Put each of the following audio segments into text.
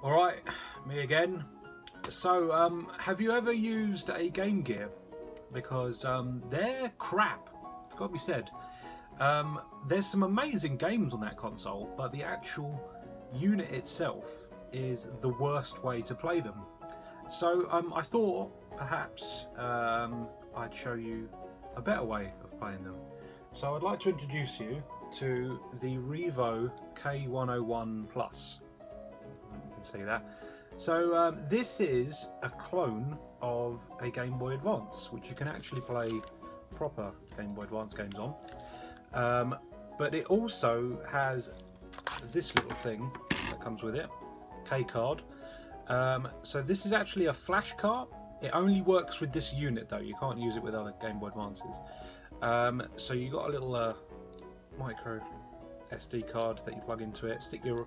Alright, me again. So, have you ever used a Game Gear? Because they're crap, it's got to be said. There's some amazing games on that console, but the actual unit itself is the worst way to play them. So I thought perhaps I'd show you a better way of playing them. So I'd like to introduce you to the Revo K101 Plus. You can see that. So this is a clone of a Game Boy Advance, which you can actually play proper Game Boy Advance games on. But it also has this little thing that comes with it, K card. So this is actually a flash card. It only works with this unit though, you can't use it with other Game Boy Advances. So you got a little micro SD card that you plug into it, stick your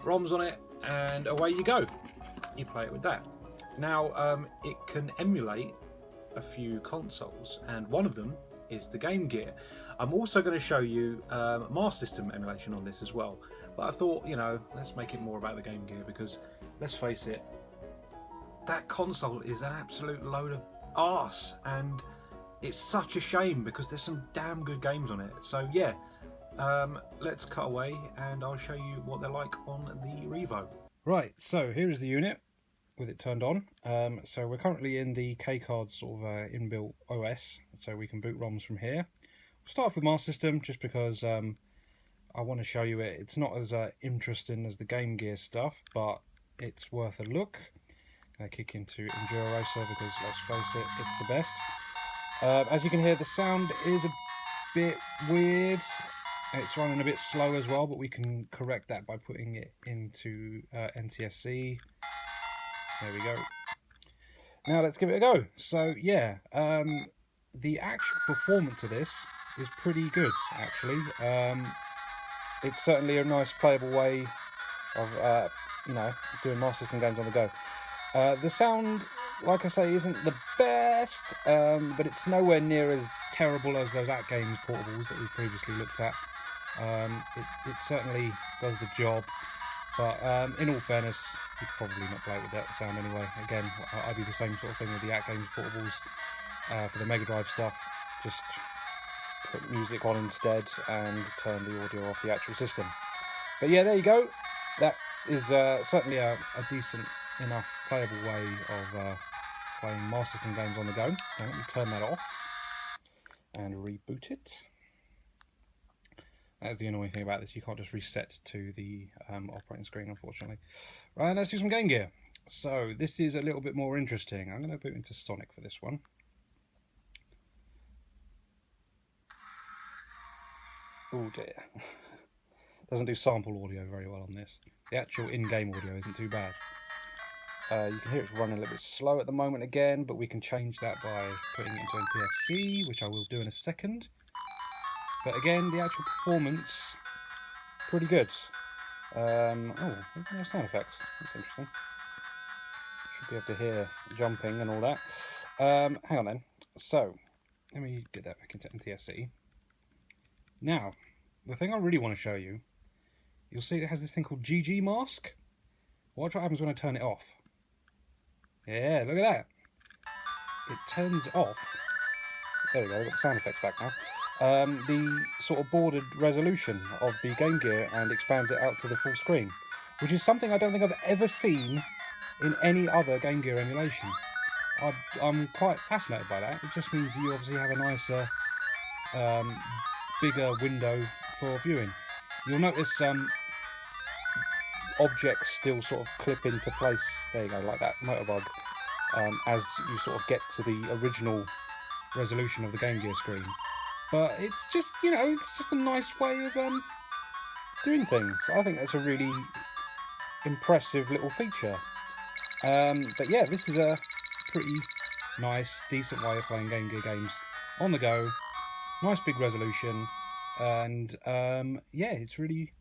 ROMs on it, and away you go. You play it with that. Now it can emulate a few consoles, and one of them is the Game Gear. I'm also going to show you Master System emulation on this as well, but I thought, you know, let's make it more about the Game Gear, because let's face it, that console is an absolute load of arse, and it's such a shame because there's some damn good games on it. So yeah, let's cut away and I'll show you what they're like on the Revo. Right, so here is the unit with it turned on. So we're currently in the K-Card sort of inbuilt OS, so we can boot ROMs from here. We'll start off with Master System just because I want to show you it. It's not as interesting as the Game Gear stuff, but it's worth a look. I'm going to kick into Enduro Racer because, let's face it, it's the best. As you can hear, the sound is a bit weird. It's running a bit slow as well, but we can correct that by putting it into NTSC. There we go. Now let's give it a go. So yeah, the actual performance of this is pretty good, actually. It's certainly a nice playable way of you know, doing Master System games on the go. The sound, like I say, isn't the best, but it's nowhere near as terrible as those At Games portables that we've previously looked at. It certainly does the job, but in all fairness, you'd probably not play it with that sound anyway. Again, I do the same sort of thing with the At Games portables for the Mega Drive stuff. Just put music on instead and turn the audio off the actual system. But yeah, there you go. That is certainly a decent enough playable way of playing Master System games on the go. Now let me turn that off and reboot it. That's the annoying thing about this, you can't just reset to the operating screen, unfortunately. Right, let's do some Game Gear. So this is a little bit more interesting. I'm going to boot into Sonic for this one. Oh dear. Doesn't do sample audio very well on this. The actual in-game audio isn't too bad. You can hear it's running a little bit slow at the moment again, but we can change that by putting it into NTSC, which I will do in a second. But again, the actual performance, pretty good. Oh, no sound effects. That's interesting. Should be able to hear jumping and all that. Hang on then. So, let me get that back into NTSC. Now, the thing I really want to show you, you'll see it has this thing called GG mask. Watch what happens when I turn it off. Yeah, look at that. It turns off. There we go, we've got the sound effects back now. The sort of bordered resolution of the Game Gear and expands it out to the full screen, which is something I don't think I've ever seen in any other Game Gear emulation. I'm quite fascinated by that. It just means that you obviously have a nicer, bigger window for viewing. You'll notice objects still sort of clip into place, there you go, like that motorbug, as you sort of get to the original resolution of the Game Gear screen. But it's just, you know, it's just a nice way of doing things. I think that's a really impressive little feature. But yeah, this is a pretty nice, decent way of playing Game Gear games on the go. Nice big resolution, and yeah, it's really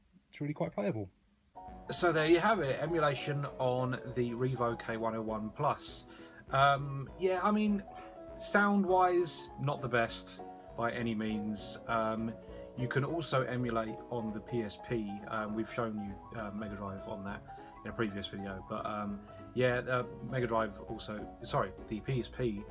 quite playable. So there you have it, emulation on the Revo K101 Plus. Yeah, I mean, sound-wise, not the best by any means. You can also emulate on the PSP. We've shown you Mega Drive on that. in a previous video. But yeah, Mega Drive also, sorry, the PSP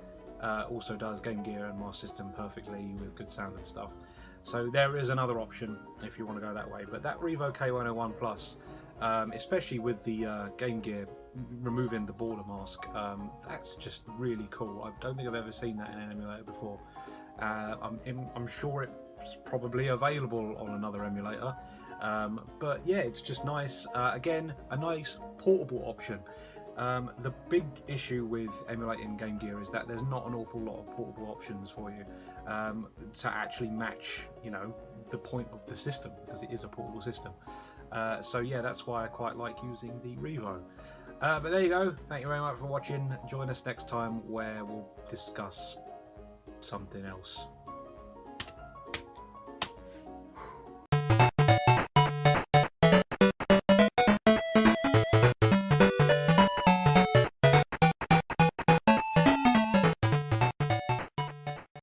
also does Game Gear and Master System perfectly with good sound and stuff. So there is another option if you want to go that way. But that Revo K101 Plus, especially with the Game Gear removing the border mask, that's just really cool. I don't think I've ever seen that in an emulator before. I'm sure it's probably available on another emulator, but yeah, it's just nice. Again, a nice portable option. The big issue with emulating Game Gear is that there's not an awful lot of portable options for you to actually match, you know, the point of the system, because it is a portable system. So yeah, that's why I quite like using the Revo. But there you go. Thank you very much for watching. Join us next time where we'll discuss something else.